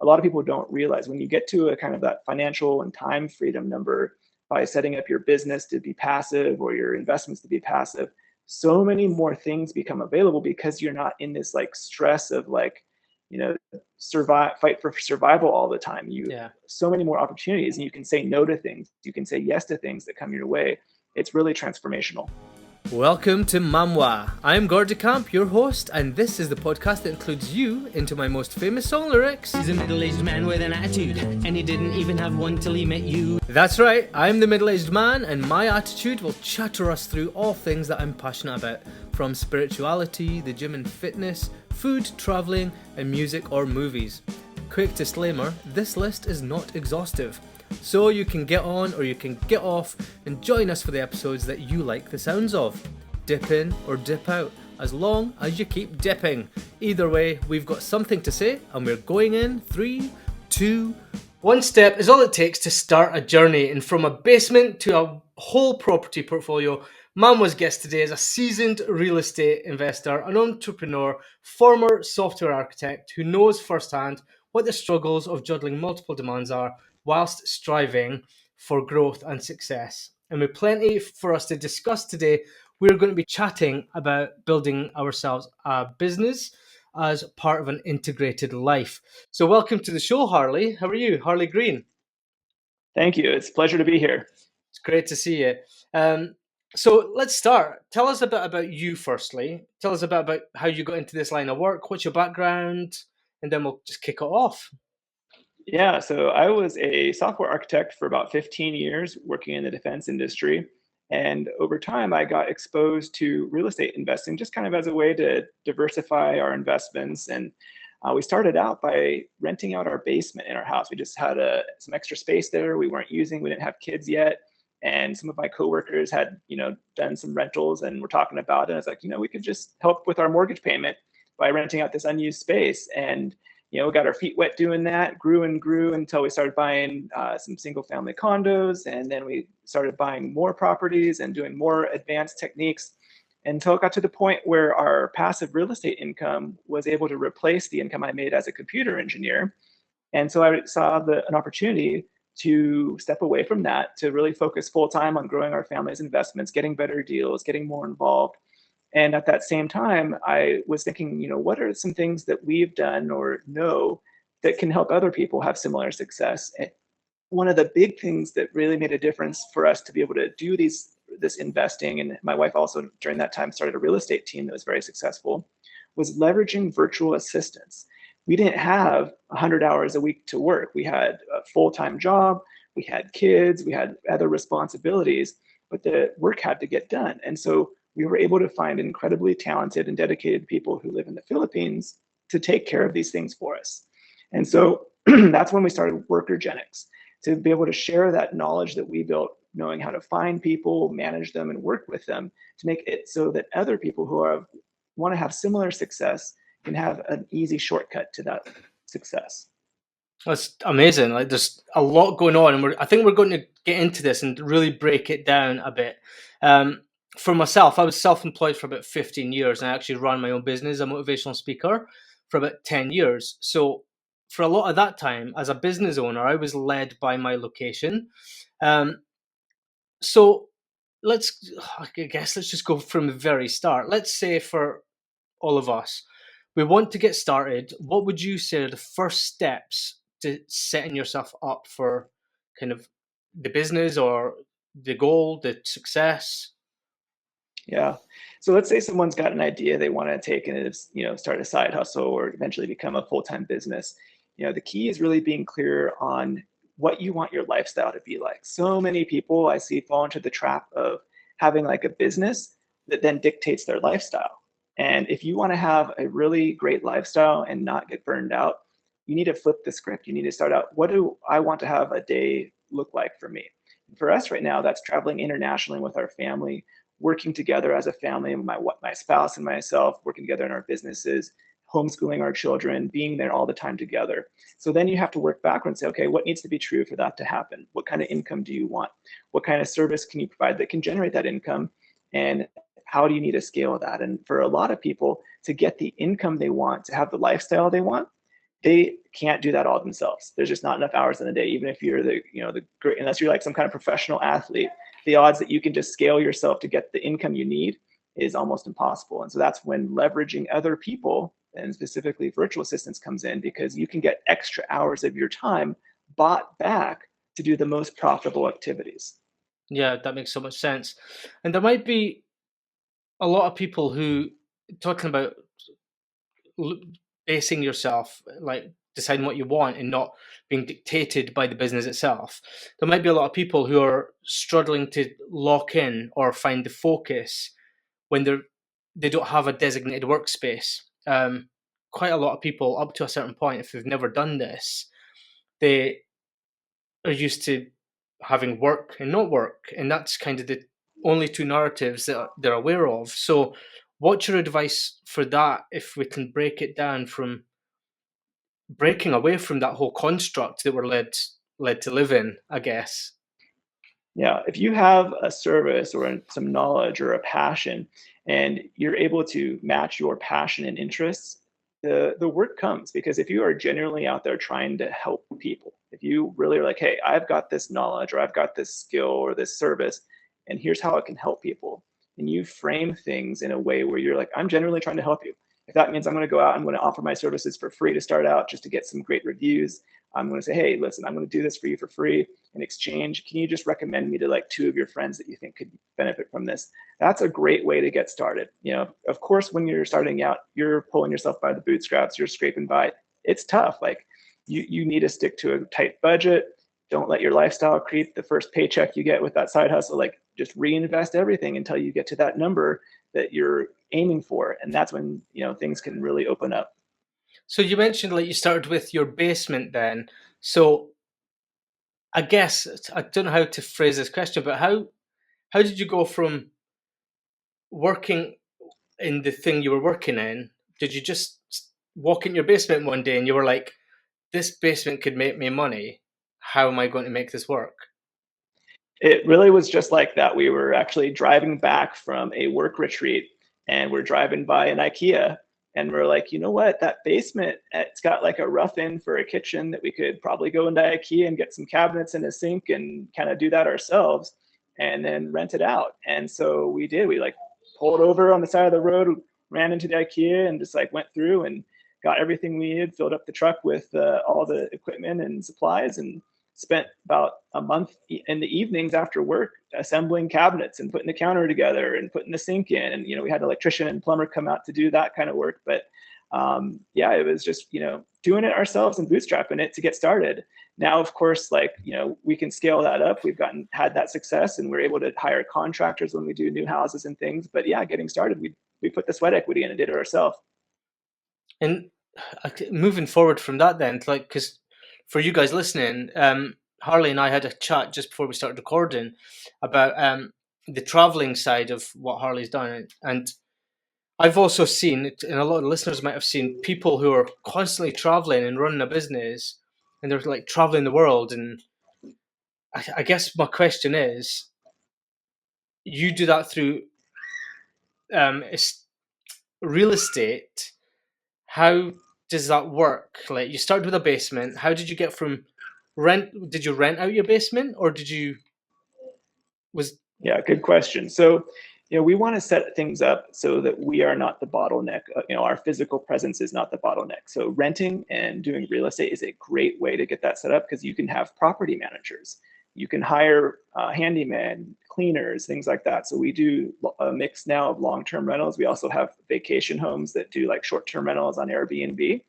a lot of people don't realize when you get to a kind of that financial and time freedom number by setting up your business to be passive or your investments to be passive, so many more things become available because you're not in this like stress of like, survive, fight for survival all the time. So many more opportunities, and you can say no to things. You can say yes to things that come your way. It's really transformational. Welcome to MAMWAA. I'm Gordy, your host, and this is the podcast that includes you into my most famous song lyrics. He's a middle-aged man with an attitude, and he didn't even have one till he met you. That's right, I'm the middle-aged man, and my attitude will chatter us through all things that I'm passionate about, from spirituality, the gym and fitness, food, travelling, and music or movies. Quick disclaimer, this list is not exhaustive. So you can get on or you can get off and join us for the episodes that you like the sounds of. Dip in or dip out, as long as you keep dipping. Either way, we've got something to say and we're going in 3, 2, 1 step is all it takes to start a journey, and from a basement to a whole property portfolio, MAMWAA's guest today is a seasoned real estate investor, an entrepreneur, former software architect who knows firsthand what the struggles of juggling multiple demands are whilst striving for growth and success. And with plenty for us to discuss today, we're going to be chatting about building ourselves a business as part of an integrated life. So welcome to the show, Harley. How are you? Harley Green. Thank you. It's a pleasure to be here. It's great to see you. So let's start. Tell us a bit about you firstly. Tell us about how you got into this line of work. What's your background? And then we'll just kick it off. Yeah, so I was a software architect for about 15 years working in the defense industry. And over time, I got exposed to real estate investing just kind of as a way to diversify our investments. And we started out by renting out our basement in our house. We just had some extra space there we weren't using. We didn't have kids yet. And some of my coworkers had, done some rentals and were talking about it. I was like, we could just help with our mortgage payment by renting out this unused space. And we got our feet wet doing that, grew and grew until we started buying some single family condos. And then we started buying more properties and doing more advanced techniques until it got to the point where our passive real estate income was able to replace the income I made as a computer engineer. And so I saw an opportunity to step away from that, to really focus full time on growing our family's investments, getting better deals, getting more involved. And at that same time, I was thinking, what are some things that we've done or know that can help other people have similar success? And one of the big things that really made a difference for us to be able to do this investing, and my wife also during that time started a real estate team that was very successful, was leveraging virtual assistants. We didn't have 100 hours a week to work. We had a full-time job, we had kids, we had other responsibilities, but the work had to get done. And so we were able to find incredibly talented and dedicated people who live in the Philippines to take care of these things for us. And so that's when we started Workergenix, to be able to share that knowledge that we built, knowing how to find people, manage them, and work with them to make it so that other people who want to have similar success can have an easy shortcut to that success. That's amazing. Like, there's a lot going on, and I think we're going to get into this and really break it down a bit. For myself, I was self-employed for about 15 years, and I actually ran my own business, a motivational speaker, for about 10 years. So for a lot of that time, as a business owner, I was led by my location. So let's just go from the very start. Let's say for all of us, we want to get started. What would you say are the first steps to setting yourself up for kind of the business or the goal, the success? Yeah. So let's say someone's got an idea they want to take and start a side hustle or eventually become a full-time business. The key is really being clear on what you want your lifestyle to be like. So many people I see fall into the trap of having like a business that then dictates their lifestyle. And if you want to have a really great lifestyle and not get burned out, you need to flip the script. You need to start out, what do I want to have a day look like for me? For us right now, that's traveling internationally with our family, working together as a family, my spouse and myself, working together in our businesses, homeschooling our children, being there all the time together. So then you have to work backwards and say, okay, what needs to be true for that to happen? What kind of income do you want? What kind of service can you provide that can generate that income? And how do you need to scale that? And for a lot of people, to get the income they want, to have the lifestyle they want, they can't do that all themselves. There's just not enough hours in the day. Even if you're the great, unless you're like some kind of professional athlete, the odds that you can just scale yourself to get the income you need is almost impossible. And so that's when leveraging other people, and specifically virtual assistants, comes in, because you can get extra hours of your time bought back to do the most profitable activities. Yeah, that makes so much sense. And there might be a lot of people who, talking about basing yourself, like deciding what you want and not being dictated by the business itself. There might be a lot of people who are struggling to lock in or find the focus when they don't have a designated workspace. Quite a lot of people, up to a certain point, if they've never done this, they are used to having work and not work, and that's kind of the only two narratives that they're aware of. So what's your advice for that, if we can break it down from breaking away from that whole construct that we're led to live in, I guess? Yeah, if you have a service or some knowledge or a passion, and you're able to match your passion and interests, the work comes. Because if you are genuinely out there trying to help people, if you really are like, hey, I've got this knowledge, or I've got this skill or this service, and here's how it can help people, and you frame things in a way where you're like, I'm genuinely trying to help you. If that means I'm going to go out, I'm going to offer my services for free to start out just to get some great reviews, I'm going to say, hey, listen, I'm going to do this for you for free. In exchange, can you just recommend me to like 2 of your friends that you think could benefit from this? That's a great way to get started. Of course, when you're starting out, you're pulling yourself by the bootstraps, you're scraping by. It's tough. Like you need to stick to a tight budget. Don't let your lifestyle creep. The first paycheck you get with that side hustle, like just reinvest everything until you get to that number that you're aiming for. And that's when, things can really open up. So you mentioned like you started with your basement then. So I guess I don't know how to phrase this question, but how did you go from working in the thing you were working in? Did you just walk in your basement one day and you were like, this basement could make me money? How am I going to make this work? It really was just like that. We were actually driving back from a work retreat, and we're driving by an IKEA, and we're like, you know what, that basement, it's got like a rough in for a kitchen that we could probably go into IKEA and get some cabinets and a sink and kind of do that ourselves and then rent it out. And so we did. We like pulled over on the side of the road, ran into the IKEA, and just like went through and got everything we needed, filled up the truck with all the equipment and supplies, and spent about a month in the evenings after work assembling cabinets and putting the counter together and putting the sink in. And, we had an electrician and plumber come out to do that kind of work. But yeah, it was just, doing it ourselves and bootstrapping it to get started. Now, of course, like, we can scale that up. We've had that success, and we're able to hire contractors when we do new houses and things. But yeah, getting started, we put the sweat equity in and did it ourselves. And moving forward from that then, like, because for you guys listening, Harley and I had a chat just before we started recording about the traveling side of what Harley's done. And I've also seen, and a lot of listeners might have seen, people who are constantly traveling and running a business, and they're like traveling the world. And I guess my question is, you do that through real estate. How does that work? Like, you started with a basement. How did you get from rent? Did you rent out your basement, or Yeah, good question. So, we want to set things up so that we are not the bottleneck. Our physical presence is not the bottleneck. So renting and doing real estate is a great way to get that set up, because you can have property managers. You can hire handyman, cleaners, things like that. So we do a mix now of long-term rentals. We also have vacation homes that do like short-term rentals on Airbnb.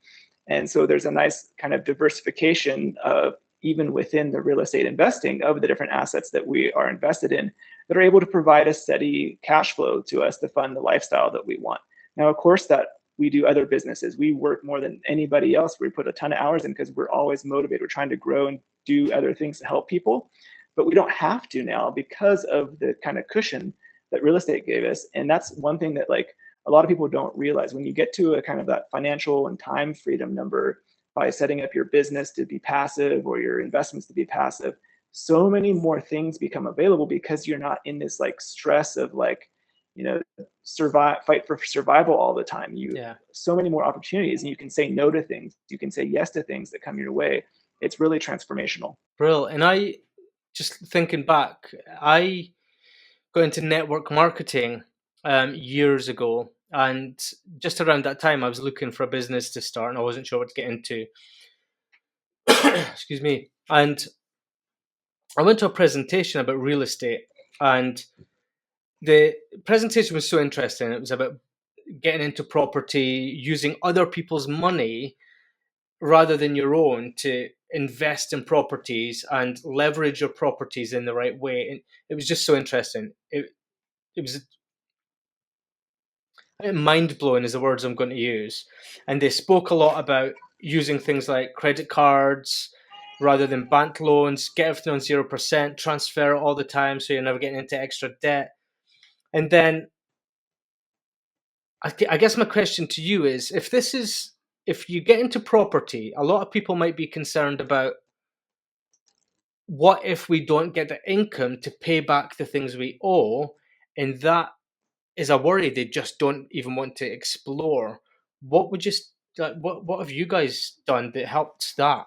And so there's a nice kind of diversification of, even within the real estate investing, of the different assets that we are invested in, that are able to provide a steady cash flow to us to fund the lifestyle that we want. Now, of course, that we do other businesses. We work more than anybody else. We put a ton of hours in because we're always motivated. We're trying to grow and do other things to help people, but we don't have to now because of the kind of cushion that real estate gave us. And that's one thing that like a lot of people don't realize. When you get to a kind of that financial and time freedom number by setting up your business to be passive or your investments to be passive, so many more things become available, because you're not in this like stress of like, fight for survival all the time. Yeah. So many more opportunities, and you can say no to things. You can say yes to things that come your way. It's really transformational. Brilliant. And I, just thinking back, I got into network marketing years ago. And just around that time, I was looking for a business to start and I wasn't sure what to get into. Excuse me. And I went to a presentation about real estate, and the presentation was so interesting. It was about getting into property, using other people's money rather than your own to invest in properties and leverage your properties in the right way. And it was just so interesting. It was mind blowing is the words I'm going to use. And they spoke a lot about using things like credit cards rather than bank loans, get everything on 0%, transfer it all the time so you're never getting into extra debt. And then I guess my question to you is, if you get into property, a lot of people might be concerned about, what if we don't get the income to pay back the things we owe? And that is a worry they just don't even want to explore. What would you what have you guys done that helped that?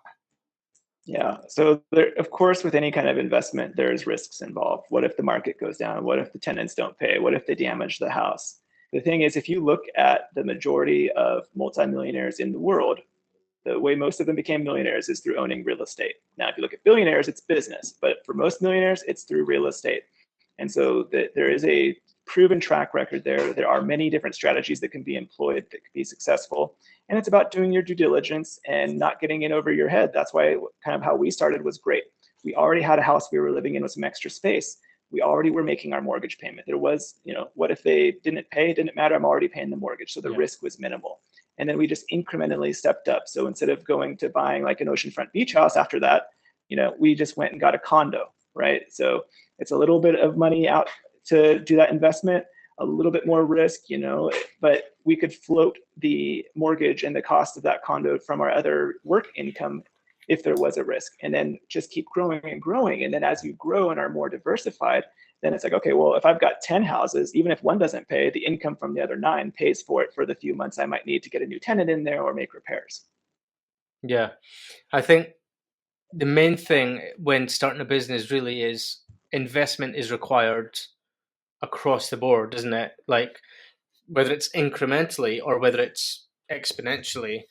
Yeah. So there, of course, with any kind of investment, there's risks involved. What if the market goes down? What if the tenants don't pay? What if they damage the house? The thing is, if you look at the majority of multimillionaires in the world, the way most of them became millionaires is through owning real estate. Now, if you look at billionaires, it's business, but for most millionaires, it's through real estate. And so there is a proven track record there. There are many different strategies that can be employed that could be successful. And it's about doing your due diligence and not getting in over your head. That's why kind of how we started was great. We already had a house we were living in with some extra space. We already were making our mortgage payment. There was, what if they didn't pay? It didn't matter. I'm already paying the mortgage. So the risk was minimal. And then we just incrementally stepped up. So instead of going to buying like an oceanfront beach house after that, we just went and got a condo, right? So it's a little bit of money out to do that investment, a little bit more risk, but we could float the mortgage and the cost of that condo from our other work income if there was a risk, and then just keep growing and growing. And then as you grow and are more diversified, then it's like, okay, well, if I've got 10 houses, even if one doesn't pay, the income from the other 9 pays for it for the few months I might need to get a new tenant in there or make repairs. Yeah. I think the main thing when starting a business really is investment is required across the board, isn't it? Like, whether it's incrementally or whether it's exponentially,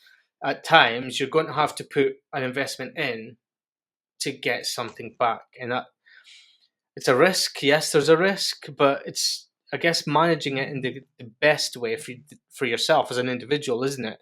at times you're going to have to put an investment in to get something back. And that, it's a risk. Yes, there's a risk, but it's, I guess, managing it in the best way for yourself as an individual, isn't it?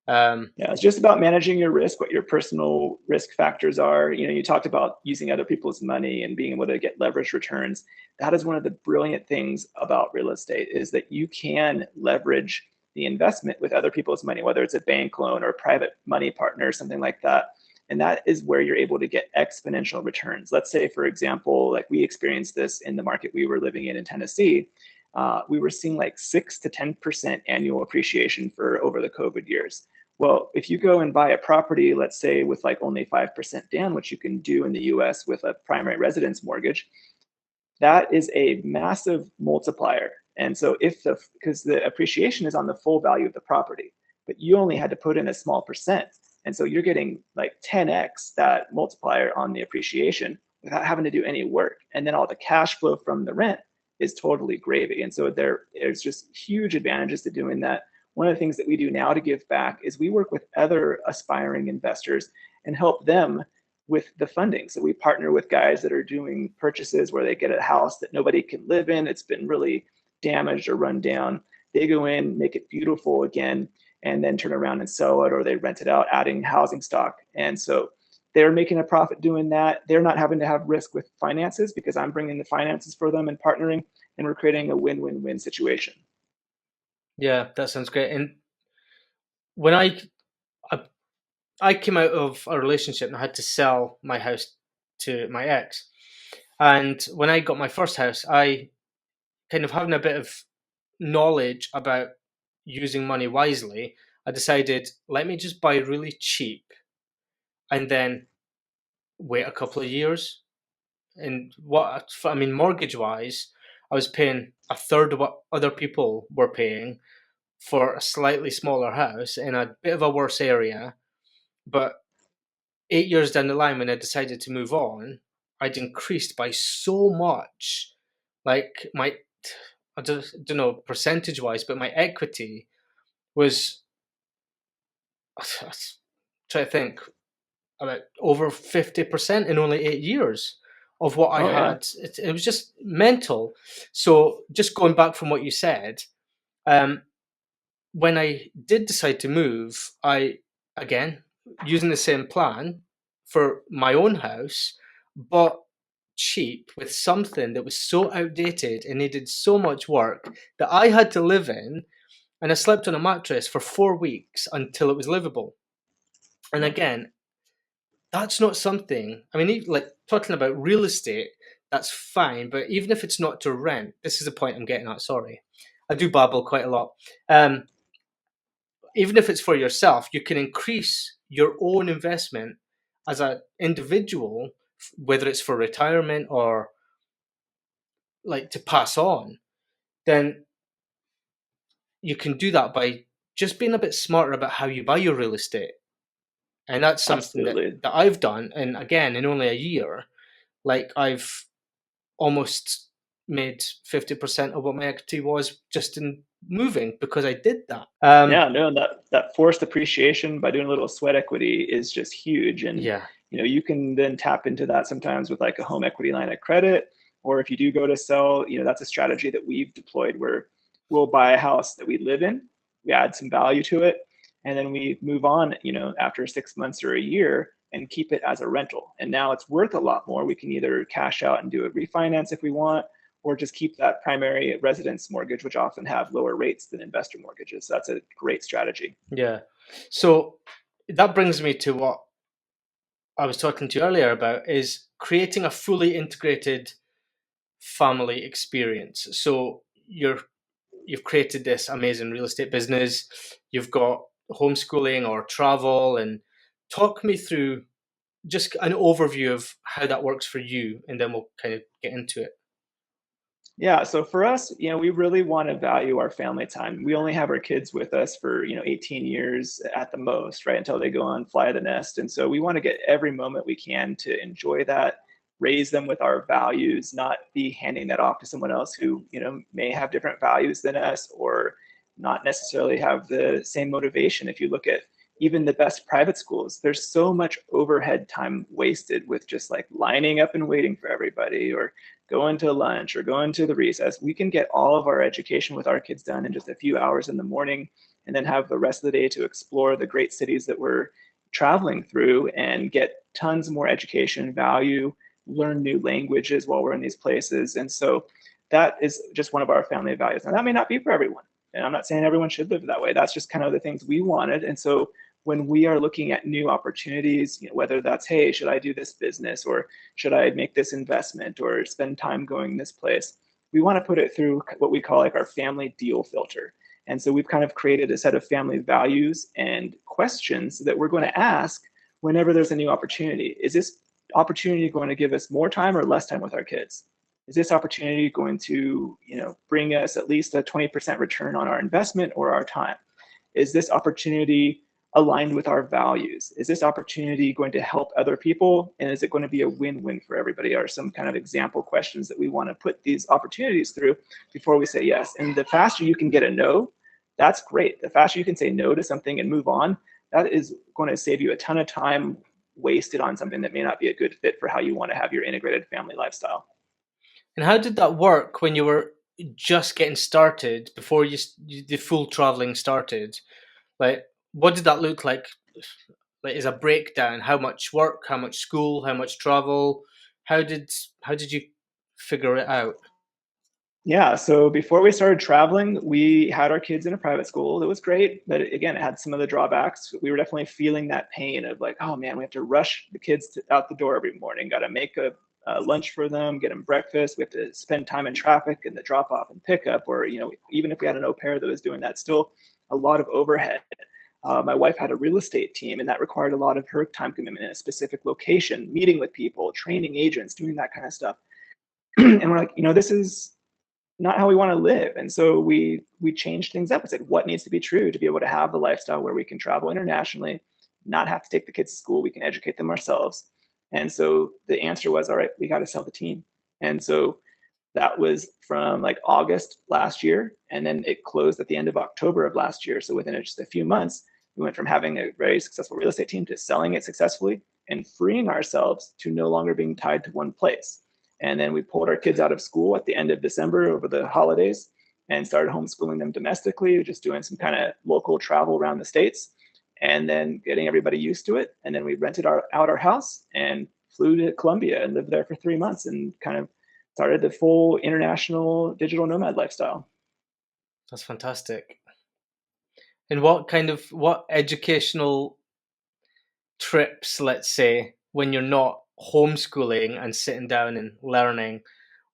Yeah, it's just about managing your risk, what your personal risk factors are. You talked about using other people's money and being able to get leverage returns. That is one of the brilliant things about real estate, is that you can leverage the investment with other people's money, whether it's a bank loan or a private money partner, something like that. And that is where you're able to get exponential returns. Let's say, for example, like we experienced this in the market we were living in Tennessee. We were seeing like 6 to 10% annual appreciation for over the COVID years. Well, if you go and buy a property, let's say with like only 5% down, which you can do in the US with a primary residence mortgage, that is a massive multiplier. And so because the appreciation is on the full value of the property, but you only had to put in a small percent. And so you're getting like 10x that multiplier on the appreciation without having to do any work. And then all the cash flow from the rent is totally gravy. And so there's just huge advantages to doing that. One of the things that we do now to give back is we work with other aspiring investors and help them with the funding. So we partner with guys that are doing purchases where they get a house that nobody can live in. It's been really damaged or run down. They go in, make it beautiful again, and then turn around and sell it, or they rent it out, adding housing stock. And so they're making a profit doing that. They're not having to have risk with finances because I'm bringing the finances for them and partnering, and we're creating a win-win-win situation. Yeah, that sounds great. And when I came out of a relationship and I had to sell my house to my ex, and when I got my first house, I kind of having a bit of knowledge about using money wisely, I decided, let me just buy really cheap and then wait a couple of years. And mortgage wise, I was paying a third of what other people were paying for a slightly smaller house in a bit of a worse area. But 8 years down the line, when I decided to move on, I'd increased by so much. Like I don't know percentage wise, but my equity was, try to think, about over 50% in only 8 years of what I Oh yeah. had. It was just mental. So just going back from what you said, when I did decide to move, I, again, using the same plan for my own house, bought cheap with something that was so outdated and needed so much work that I had to live in, and I slept on a mattress for 4 weeks until it was livable. And Yeah. again, that's not something, I mean, like talking about real estate, that's fine, but even if it's not to rent, this is the point I'm getting at, sorry. I do babble quite a lot. Even if it's for yourself, you can increase your own investment as an individual, whether it's for retirement or like to pass on, then you can do that by just being a bit smarter about how you buy your real estate. And that's something Absolutely. that I've done. And again, in only a year, like I've almost made 50% of what my equity was just in moving because I did that. Yeah, no, that forced appreciation by doing a little sweat equity is just huge. And Yeah. you can then tap into that sometimes with like a home equity line of credit, or if you do go to sell, that's a strategy that we've deployed where we'll buy a house that we live in, we add some value to it, and then we move on, after 6 months or a year and keep it as a rental. And now it's worth a lot more. We can either cash out and do a refinance if we want, or just keep that primary residence mortgage, which often have lower rates than investor mortgages. So that's a great strategy. Yeah. So that brings me to what I was talking to you earlier about, is creating a fully integrated family experience. So you've created this amazing real estate business, you've got homeschooling or travel, and talk me through just an overview of how that works for you, and then we'll kind of get into it. Yeah, so for us, we really want to value our family time. We only have our kids with us for, 18 years at the most, right? Until they go on fly the nest. And so we want to get every moment we can to enjoy that, raise them with our values, not be handing that off to someone else who, may have different values than us or not necessarily have the same motivation. If you look at even the best private schools, there's so much overhead time wasted with just like lining up and waiting for everybody, or going to lunch or going to the recess. We can get all of our education with our kids done in just a few hours in the morning, and then have the rest of the day to explore the great cities that we're traveling through and get tons more education value, learn new languages while we're in these places. And so that is just one of our family values. Now, that may not be for everyone. And I'm not saying everyone should live that way. That's just kind of the things we wanted. And so when we are looking at new opportunities, whether that's, hey, should I do this business, or should I make this investment, or spend time going this place, we want to put it through what we call like our family deal filter. And so we've kind of created a set of family values and questions that we're going to ask whenever there's a new opportunity. Is this opportunity going to give us more time or less time with our kids? Is this opportunity going to, bring us at least a 20% return on our investment or our time? Is this opportunity aligned with our values? Is this opportunity going to help other people? And is it going to be a win-win for everybody? Are some kind of example questions that we want to put these opportunities through before we say yes. And the faster you can get a no, that's great. The faster you can say no to something and move on, that is going to save you a ton of time wasted on something that may not be a good fit for how you want to have your integrated family lifestyle. And how did that work when you were just getting started, before the full traveling started? Like, what did that look like? Like, is a breakdown, how much work, how much school, how much travel? How did you figure it out? Yeah, so before we started traveling, we had our kids in a private school. It was great, but again, it had some of the drawbacks. We were definitely feeling that pain of like, oh man, we have to rush the kids out the door every morning. Got to make a lunch for them, get them breakfast. We have to spend time in traffic and the drop off and pickup, or even if we had an au pair that was doing that, still a lot of overhead. My wife had a real estate team, and that required a lot of her time commitment in a specific location, meeting with people, training agents, doing that kind of stuff. And we're like, this is not how we want to live. And so we changed things up and said, what needs to be true to be able to have the lifestyle where we can travel internationally, not have to take the kids to school, we can educate them ourselves. And so the answer was, all right, we got to sell the team. And so that was from like August last year, and then it closed at the end of October of last year. So within just a few months, we went from having a very successful real estate team to selling it successfully and freeing ourselves to no longer being tied to one place. And then we pulled our kids out of school at the end of December over the holidays and started homeschooling them domestically, just doing some kind of local travel around the States and then getting everybody used to it. And then we rented out our house and flew to Colombia and lived there for 3 months and kind of started the full international digital nomad lifestyle. That's fantastic. And what educational trips, let's say, when you're not homeschooling and sitting down and learning,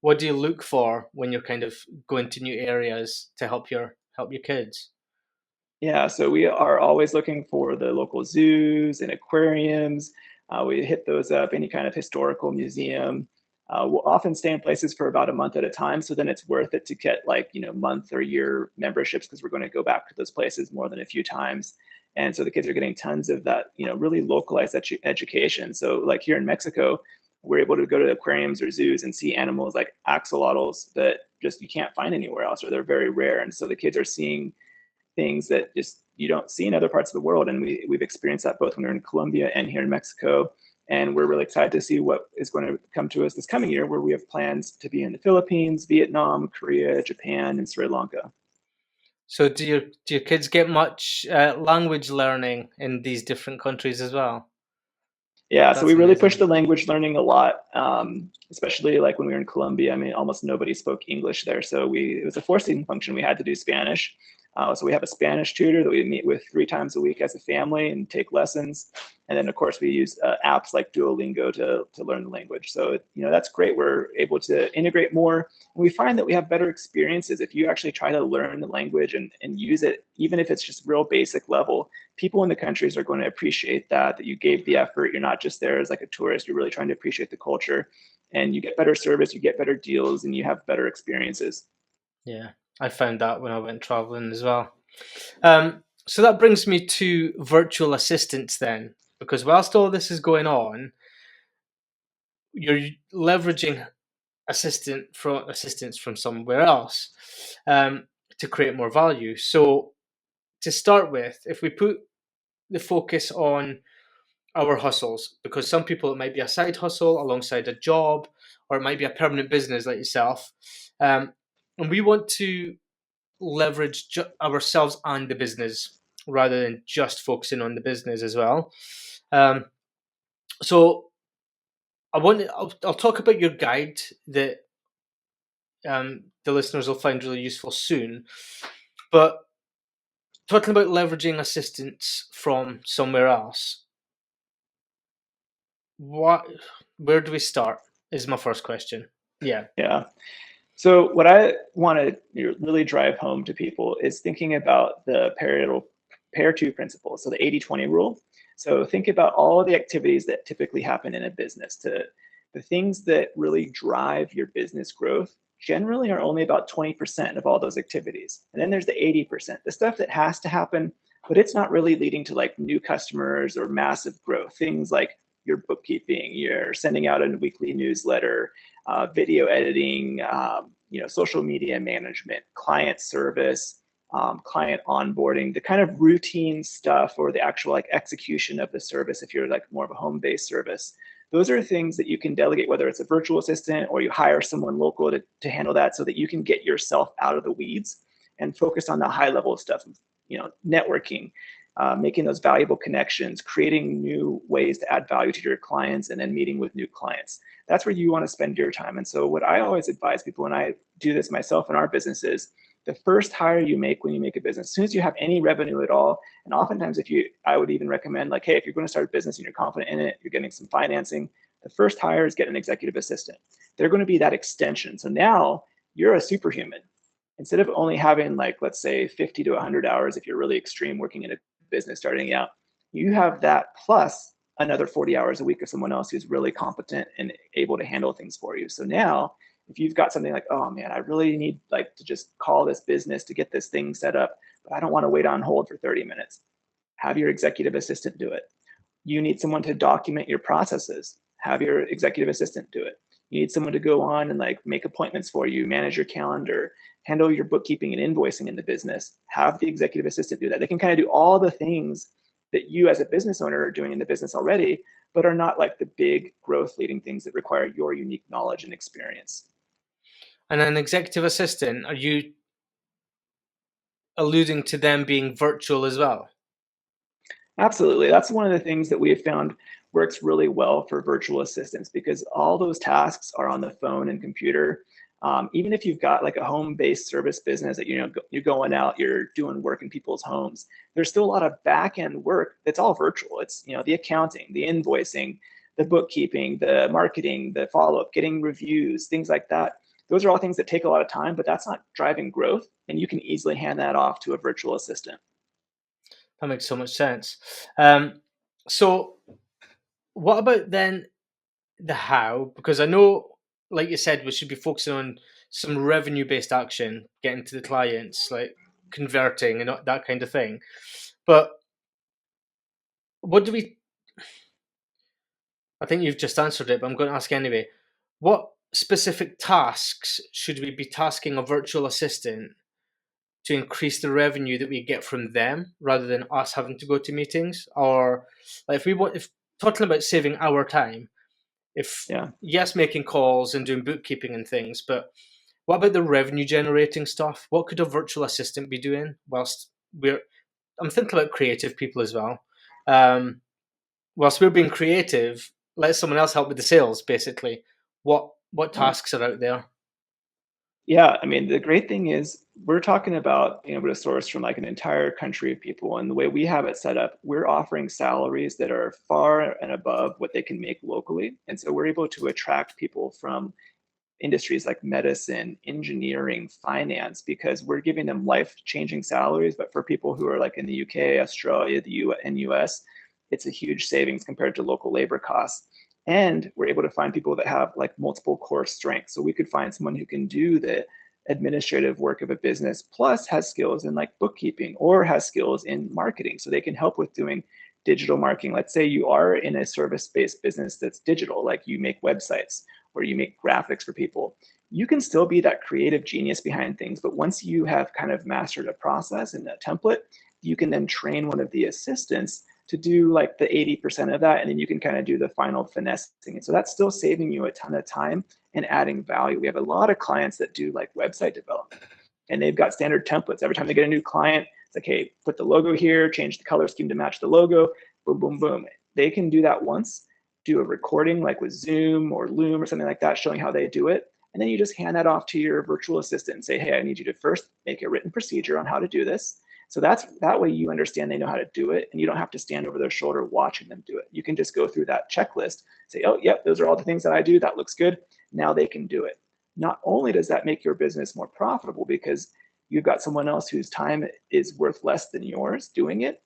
what do you look for when you're kind of going to new areas to help your kids? Yeah, so we are always looking for the local zoos and aquariums. We hit those up, any kind of historical museum. We'll often stay in places for about a month at a time. So then it's worth it to get like, month or year memberships because we're going to go back to those places more than a few times. And so the kids are getting tons of that, really localized education. So like here in Mexico, we're able to go to aquariums or zoos and see animals like axolotls that just you can't find anywhere else, or they're very rare. And so the kids are seeing things that just you don't see in other parts of the world. And we've experienced that both when we're in Colombia and here in Mexico. And we're really excited to see what is going to come to us this coming year, where we have plans to be in the Philippines, Vietnam, Korea, Japan, and Sri Lanka. So do your kids get much language learning in these different countries as well? Yeah, so That's we really amazing. pushed the language learning a lot, especially like when we were in Colombia. I mean, almost nobody spoke English there. So it was a forcing function. We had to do Spanish. So we have a Spanish tutor that we meet with 3 times a week as a family and take lessons. And then, of course, we use apps like Duolingo to learn the language. So, that's great. We're able to integrate more. And we find that we have better experiences if you actually try to learn the language and use it, even if it's just real basic level. People in the countries are going to appreciate that you gave the effort. You're not just there as like a tourist. You're really trying to appreciate the culture. And you get better service, you get better deals, and you have better experiences. Yeah, I found that when I went traveling as well. So that brings me to virtual assistants then, because whilst all this is going on, you're leveraging assistants from somewhere else to create more value. So to start with, if we put the focus on our hustles, because some people it might be a side hustle alongside a job, or it might be a permanent business like yourself, and we want to leverage ourselves and the business rather than just focusing on the business as well. So I'll talk about your guide that the listeners will find really useful soon. But talking about leveraging assistance from somewhere else, where do we start is my first question. Yeah. So what I want to really drive home to people is thinking about the pair two principle. So the 80-20 rule. So think about all of the activities that typically happen in a business. The things that really drive your business growth generally are only about 20% of all those activities. And then there's the 80%, the stuff that has to happen, but it's not really leading to like new customers or massive growth. Things like your bookkeeping, you're sending out a weekly newsletter, video editing, social media management, client service, client onboarding, the kind of routine stuff, or the actual like execution of the service if you're like more of a home-based service. Those are things that you can delegate, whether it's a virtual assistant or you hire someone local to handle that, so that you can get yourself out of the weeds and focus on the high level stuff, networking, making those valuable connections, creating new ways to add value to your clients, and then meeting with new clients. That's where you want to spend your time. And so what I always advise people, and I do this myself in our businesses, the first hire you make when you make a business, as soon as you have any revenue at all, and oftentimes I would even recommend like, hey, if you're going to start a business and you're confident in it, you're getting some financing, the first hire is get an executive assistant. They're going to be that extension. So now you're a superhuman. Instead of only having like, let's say 50 to 100 hours, if you're really extreme working in a business starting out, you have that plus another 40 hours a week of someone else who's really competent and able to handle things for you. So now If you've got something like, oh man, I really need like to just call this business to get this thing set up, but I don't want to wait on hold for 30 minutes. Have your executive assistant do it. You need someone to document your processes. Have your executive assistant do it. You need someone to go on and like make appointments for you, manage your calendar, handle your bookkeeping and invoicing in the business. Have the executive assistant do that. They can kind of do all the things that you as a business owner are doing in the business already, but are not like the big growth leading things that require your unique knowledge and experience. And an executive assistant, are you alluding to them being virtual as well? Absolutely. That's one of the things that we have found works really well for virtual assistants, because all those tasks are on the phone and computer. Even if you've got like a home-based service business that, you're going out, you're doing work in people's homes, there's still a lot of back-end work that's all virtual. It's, the accounting, the invoicing, the bookkeeping, the marketing, the follow-up, getting reviews, things like that. Those are all things that take a lot of time, but that's not driving growth. And you can easily hand that off to a virtual assistant. That makes so much sense. So what about then the how? Because I know, like you said, we should be focusing on some revenue-based action, getting to the clients, like converting and that kind of thing. But what do we... I think you've just answered it, but I'm going to ask anyway. What specific tasks should we be tasking a virtual assistant to increase the revenue that we get from them, rather than us having to go to meetings? Or like if talking about saving our time, yes, making calls and doing bookkeeping and things, but what about the revenue generating stuff? What could a virtual assistant be doing whilst I'm thinking about creative people as well. Whilst we're being creative, let someone else help with the sales, basically. What tasks are out there? Yeah, I mean, the great thing is we're talking about being able to source from like an entire country of people. And the way we have it set up, we're offering salaries that are far and above what they can make locally. And so we're able to attract people from industries like medicine, engineering, finance, because we're giving them life-changing salaries. But for people who are like in the UK, Australia, and US, it's a huge savings compared to local labor costs. And we're able to find people that have like multiple core strengths. So we could find someone who can do the administrative work of a business, plus has skills in like bookkeeping or has skills in marketing. So they can help with doing digital marketing. Let's say you are in a service-based business that's digital, like you make websites or you make graphics for people. You can still be that creative genius behind things, but once you have kind of mastered a process and a template, you can then train one of the assistants to do like the 80% of that, and then you can kind of do the final finessing. And so that's still saving you a ton of time and adding value. We have a lot of clients that do like website development, and they've got standard templates. Every time they get a new client, it's like, hey, put the logo here, change the color scheme to match the logo, boom, boom, boom. They can do that once, do a recording like with Zoom or Loom or something like that, showing how they do it. And then you just hand that off to your virtual assistant and say, hey, I need you to first make a written procedure on how to do this. So that way you understand they know how to do it, and you don't have to stand over their shoulder watching them do it. You can just go through that checklist, say, oh, yep, those are all the things that I do. That looks good. Now they can do it. Not only does that make your business more profitable because you've got someone else whose time is worth less than yours doing it,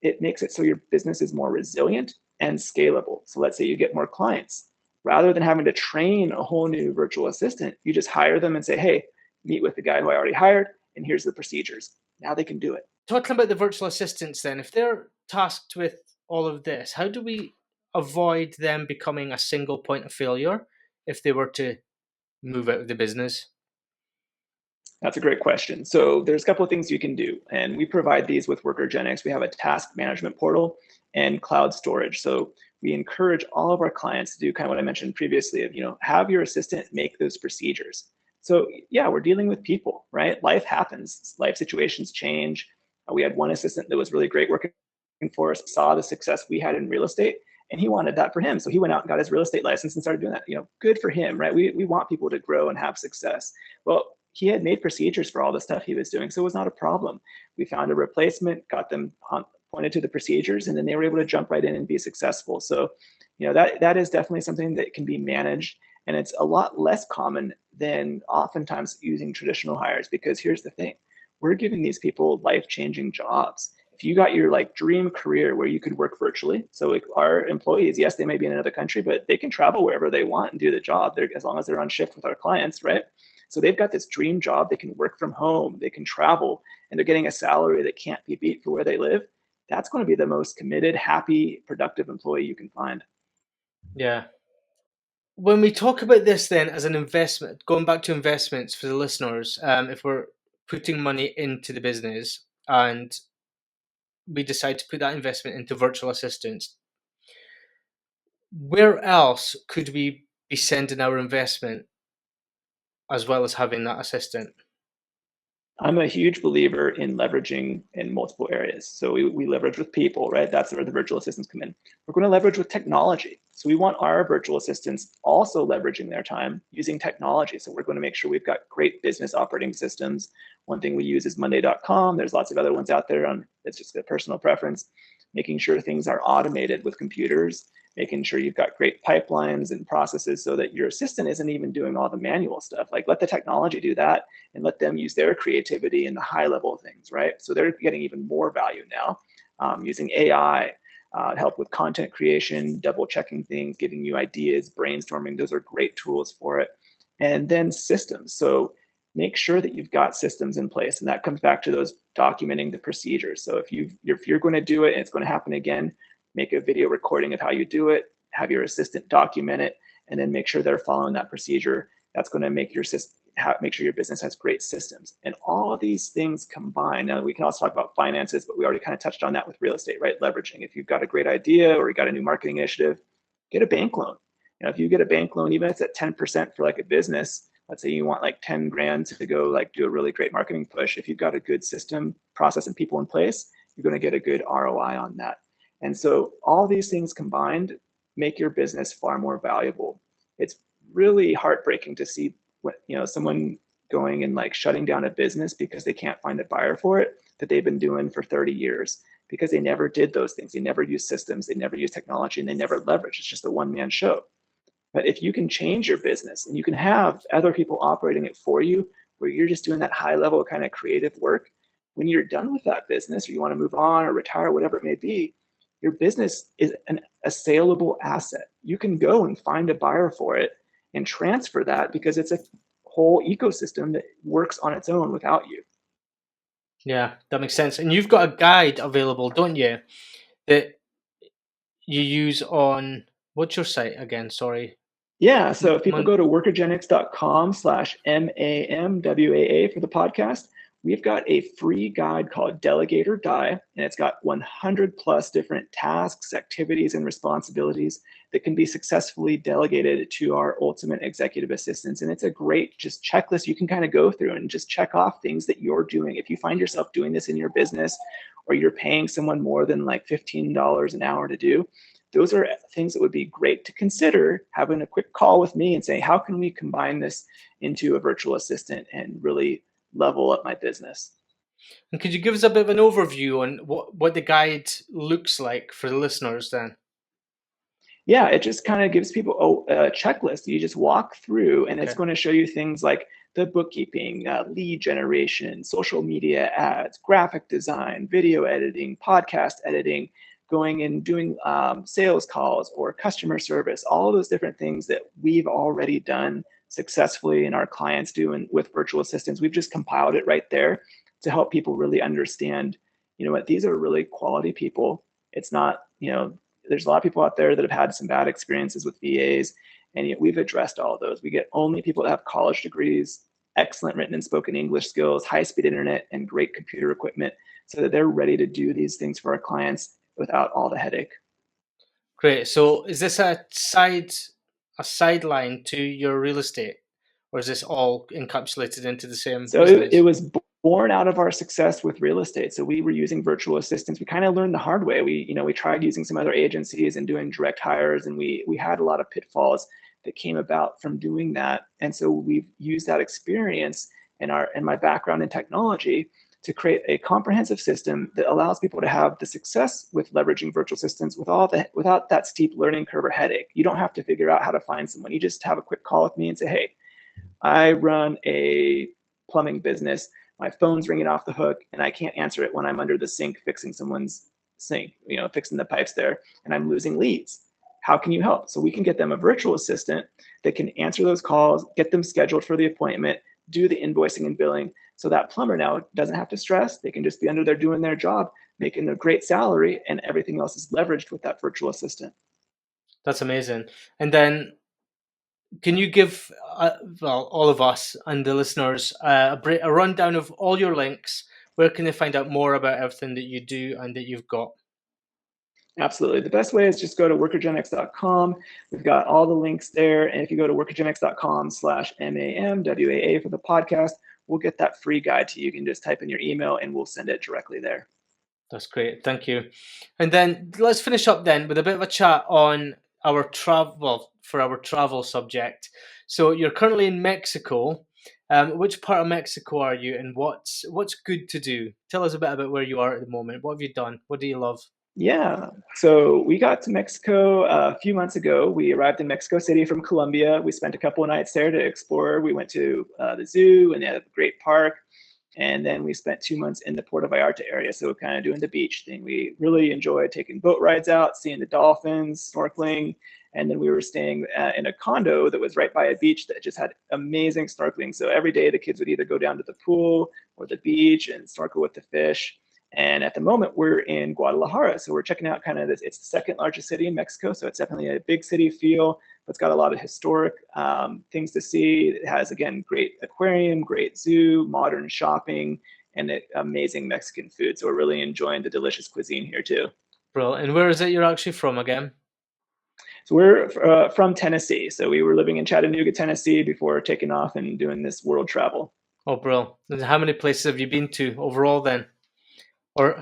it makes it so your business is more resilient and scalable. So let's say you get more clients. Rather than having to train a whole new virtual assistant, you just hire them and say, hey, meet with the guy who I already hired, and here's the procedures. Now they can do it. Talking about the virtual assistants then, if they're tasked with all of this, how do we avoid them becoming a single point of failure if they were to move out of the business? That's a great question. So there's a couple of things you can do, and we provide these with Workergenix. We have a task management portal and cloud storage. So we encourage all of our clients to do kind of what I mentioned previously of, have your assistant make those procedures. So yeah, we're dealing with people, right? Life happens, life situations change. We had one assistant that was really great working for us, saw the success we had in real estate, and he wanted that for him. So he went out and got his real estate license and started doing that. Good for him, right? We want people to grow and have success. Well, he had made procedures for all the stuff he was doing, so it was not a problem. We found a replacement, got them pointed to the procedures, and then they were able to jump right in and be successful. So, that is definitely something that can be managed, and it's a lot less common than oftentimes using traditional hires, because here's the thing. We're giving these people life-changing jobs. if you got your like dream career where you could work virtually, so like our employees, yes, they may be in another country, but they can travel wherever they want and do the job. As long as they're on shift with our clients, right? So they've got this dream job. They can work from home, they can travel, and they're getting a salary that can't be beat for where they live. That's going to be the most committed, happy, productive employee you can find. Yeah. When we talk about this then as an investment, going back to investments for the listeners, if we're putting money into the business and we decide to put that investment into virtual assistants, where else could we be sending our investment as well as having that assistant? I'm a huge believer in leveraging in multiple areas. So we leverage with people, right? That's where the virtual assistants come in. We're going to leverage with technology. So we want our virtual assistants also leveraging their time using technology. So we're going to make sure we've got great business operating systems. One thing we use is Monday.com. There's lots of other ones out there. It's just a personal preference. Making sure things are automated with computers, making sure you've got great pipelines and processes so that your assistant isn't even doing all the manual stuff. Like let the technology do that and let them use their creativity in the high level things, right? So they're getting even more value now using AI to help with content creation, double checking things, giving you ideas, brainstorming. Those are great tools for it. And then systems. So make sure that you've got systems in place. And that comes back to those documenting the procedures. So if you're going to do it and it's going to happen again, make a video recording of how you do it, have your assistant document it, and then make sure they're following that procedure. That's going to make make sure your business has great systems. And all of these things combined. Now we can also talk about finances, but we already kind of touched on that with real estate, right? Leveraging. If you've got a great idea or you got a new marketing initiative, get a bank loan. If you get a bank loan, even if it's at 10% for like a business, let's say you want like 10 grand to go like do a really great marketing push. If you've got a good system, process, and people in place, you're going to get a good ROI on that. And so all these things combined make your business far more valuable. It's really heartbreaking to see someone going and like shutting down a business because they can't find a buyer for it that they've been doing for 30 years because they never did those things. They never used systems, they never used technology, and they never leveraged. It's just a one-man show. But if you can change your business and you can have other people operating it for you, where you're just doing that high level kind of creative work, when you're done with that business or you want to move on or retire, whatever it may be, your business is a saleable asset. You can go and find a buyer for it and transfer that because it's a whole ecosystem that works on its own without you. Yeah, that makes sense. And you've got a guide available, don't you, that you use on, what's your site again? Sorry. Yeah, so if people go to workergenix.com/MAMWAA for the podcast, we've got a free guide called Delegate or Die, and it's got 100 plus different tasks, activities, and responsibilities that can be successfully delegated to our ultimate executive assistants. And it's a great just checklist you can kind of go through and just check off things that you're doing. If you find yourself doing this in your business or you're paying someone more than like $15 an hour to do, those are things that would be great to consider having a quick call with me and say, how can we combine this into a virtual assistant and really level up my business? And could you give us a bit of an overview on what the guide looks like for the listeners then? Yeah, it just kind of gives people a checklist. You just walk through and it's going to show you things like the bookkeeping, lead generation, social media ads, graphic design, video editing, podcast editing, going and doing sales calls or customer service, all of those different things that we've already done successfully and our clients do with virtual assistants. We've just compiled it right there to help people really understand, what, these are really quality people. It's not, there's a lot of people out there that have had some bad experiences with VAs, and yet we've addressed all of those. We get only people that have college degrees, excellent written and spoken English skills, high-speed internet, and great computer equipment so that they're ready to do these things for our clients without all the headache. Great. So is this a sideline to your real estate, or is this all encapsulated into the same business? It was born out of our success with real estate. So we were using virtual assistants. We kind of learned the hard way. We tried using some other agencies and doing direct hires, and we had a lot of pitfalls that came about from doing that. And so we've used that experience and my background in technology to create a comprehensive system that allows people to have the success with leveraging virtual assistants without that steep learning curve or headache. You don't have to figure out how to find someone. You just have a quick call with me and say, hey, I run a plumbing business. my phone's ringing off the hook and I can't answer it when I'm under the sink fixing someone's sink, fixing the pipes there, and I'm losing leads. How can you help? So we can get them a virtual assistant that can answer those calls, get them scheduled for the appointment, do the invoicing and billing. So that plumber now doesn't have to stress. They can just be under there doing their job, making a great salary, and everything else is leveraged with that virtual assistant. That's amazing. And then can you give all of us and the listeners a rundown of all your links? Where can they find out more about everything that you do and that you've got? Absolutely. The best way is just go to workergenix.com. We've got all the links there. And if you go to workergenix.com/MAMWAA for the podcast, we'll get that free guide to you. You can just type in your email and we'll send it directly there. That's great. Thank you. And then let's finish up then with a bit of a chat on our travel, for our travel subject. So you're currently in Mexico. Which part of Mexico are you, and what's good to do? Tell us a bit about where you are at the moment. What have you done? What do you love? Yeah, so we got to Mexico a few months ago. We arrived in Mexico City from Colombia. We spent a couple of nights there to explore. We went to the zoo and they had a great park. And then we spent 2 months in the Puerto Vallarta area. So kind of doing the beach thing. We really enjoyed taking boat rides out, seeing the dolphins, snorkeling. And then we were staying in a condo that was right by a beach that just had amazing snorkeling. So every day the kids would either go down to the pool or the beach and snorkel with the fish. And at the moment we're in Guadalajara. So we're checking out kind of this, it's the second largest city in Mexico. So it's definitely a big city feel, but it's got a lot of historic things to see. It has, again, great aquarium, great zoo, modern shopping, and amazing Mexican food. So we're really enjoying the delicious cuisine here too. Brilliant. And where is it you're actually from again? So we're from Tennessee. So we were living in Chattanooga, Tennessee before taking off and doing this world travel. Oh, brilliant. And how many places have you been to overall then?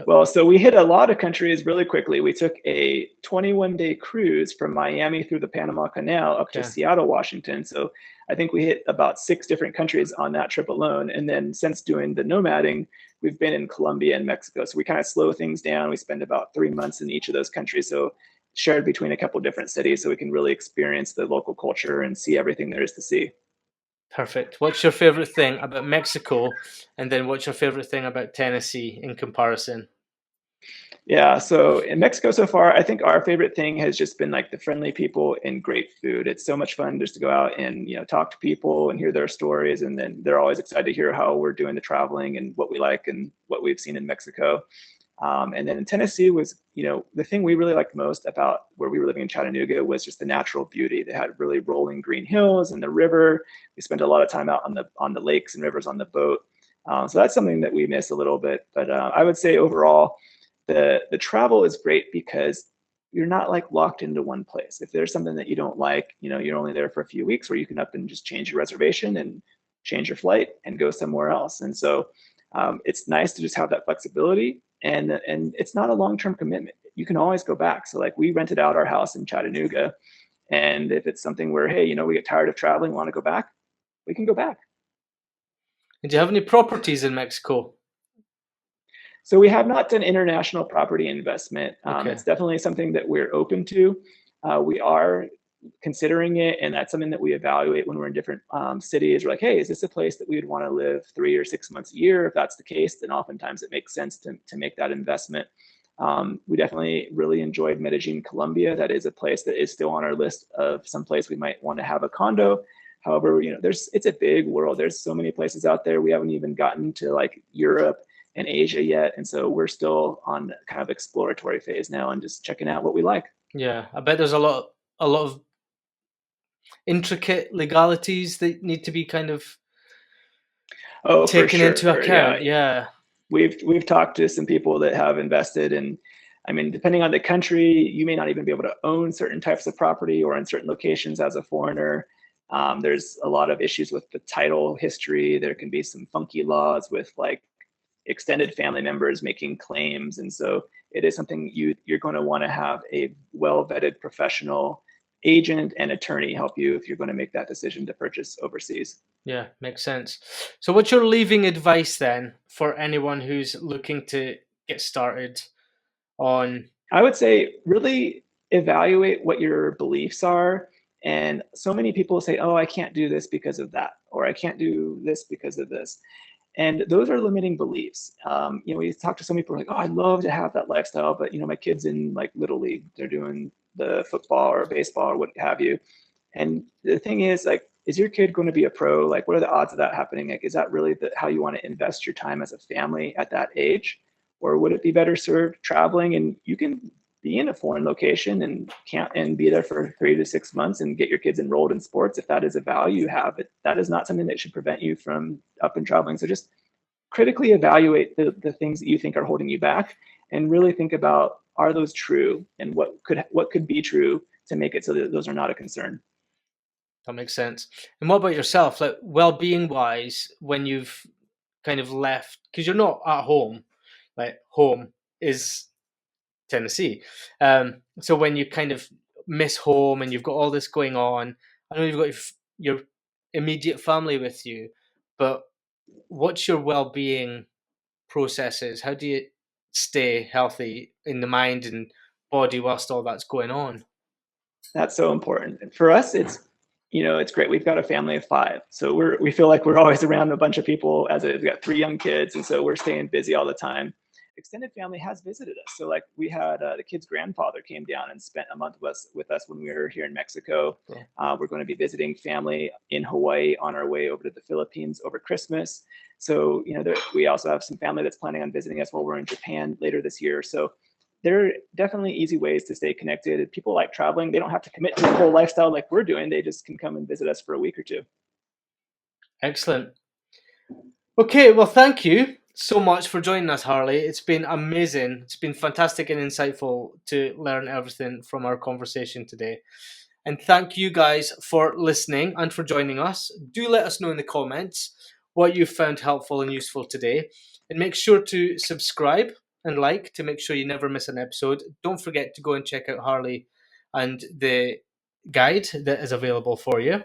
Well, so we hit a lot of countries really quickly. We took a 21-day cruise from Miami through the Panama Canal up to Seattle, Washington. So I think we hit about 6 different countries on that trip alone. And then since doing the nomading, we've been in Colombia and Mexico. So we kind of slow things down. We spend about 3 months in each of those countries. So shared between a couple of different cities so we can really experience the local culture and see everything there is to see. Perfect. What's your favorite thing about Mexico? And then what's your favorite thing about Tennessee in comparison? Yeah, so in Mexico so far, I think our favorite thing has just been like the friendly people and great food. It's so much fun just to go out and, talk to people and hear their stories. And then they're always excited to hear how we're doing the traveling and what we like and what we've seen in Mexico. And then in Tennessee was, the thing we really liked most about where we were living in Chattanooga was just the natural beauty. They had really rolling green hills and the river. We spent a lot of time out on the lakes and rivers on the boat. So that's something that we miss a little bit. But I would say overall, the travel is great because you're not like locked into one place. If there's something that you don't like, you're only there for a few weeks, where you can up and just change your reservation and change your flight and go somewhere else. And so it's nice to just have that flexibility. And it's not a long-term commitment. You can always go back. So like we rented out our house in Chattanooga. And if it's something where, hey, we get tired of traveling, want to go back, we can go back. And do you have any properties in Mexico? So we have not done international property investment. Okay. It's definitely something that we're open to. We are considering it, and that's something that we evaluate when we're in different cities. We're like, hey, is this a place that we would want to live 3 or 6 months a year? If that's the case, then oftentimes it makes sense to make that investment. We definitely really enjoyed Medellin, Colombia. That is a place that is still on our list of some place we might want to have a condo. However, it's a big world. There's so many places out there. We haven't even gotten to like Europe and Asia yet. And so we're still on kind of exploratory phase now and just checking out what we like. Yeah, I bet there's a lot of intricate legalities that need to be kind of taken into account. Yeah. We've talked to some people that have invested, and I mean, depending on the country, you may not even be able to own certain types of property or in certain locations as a foreigner. There's a lot of issues with the title history. There can be some funky laws with like extended family members making claims. And so it is something you're going to want to have a well-vetted professional agent and attorney help you if you're going to make that decision to purchase overseas. Yeah, makes sense. So what's your leaving advice then for anyone who's looking to get started on? I would say really evaluate what your beliefs are. And so many people say, oh, I can't do this because of that, or I can't do this because of this. And those are limiting beliefs. We talk to some people like, oh, I'd love to have that lifestyle, but my kid's in like Little League, they're doing the football or baseball or what have you. And the thing is, like, is your kid going to be a pro? Like, what are the odds of that happening? Like, is that really how you want to invest your time as a family at that age? Or would it be better served traveling, and you can be in a foreign location and be there for 3 to 6 months and get your kids enrolled in sports if that is a value you have? But that is not something that should prevent you from up and traveling. So just critically evaluate the things that you think are holding you back, and really think about, are those true, and what could be true to make it so that those are not a concern. That makes sense. And what about yourself? Like, well-being wise, when you've kind of left, because you're not at home, like home is Tennessee. So when you kind of miss home and you've got all this going on, I know you've got your immediate family with you, but what's your well-being processes? How do you stay healthy in the mind and body whilst all that's going on? That's so important. And for us, it's great. We've got a family of 5, so we feel like we're always around a bunch of people. We've got 3 young kids, and so we're staying busy all the time. Extended family has visited us. So like we had the kid's grandfather came down and spent a month with us when we were here in Mexico. Cool. We're going to be visiting family in Hawaii on our way over to the Philippines over Christmas. So, we also have some family that's planning on visiting us while we're in Japan later this year. So there are definitely easy ways to stay connected. People like traveling. They don't have to commit to a whole lifestyle like we're doing. They just can come and visit us for a week or 2. Excellent. Okay, well, thank you so much for joining us, Harley. It's been amazing. It's been fantastic and insightful to learn everything from our conversation today. And thank you guys for listening and for joining us. Do let us know in the comments what you found helpful and useful today. And make sure to subscribe and like to make sure you never miss an episode. Don't forget to go and check out Harley and the guide that is available for you.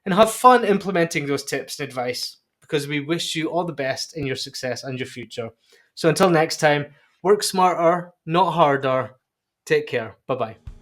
And have fun implementing those tips and advice, because we wish you all the best in your success and your future. So until next time, work smarter, not harder. Take care. Bye-bye.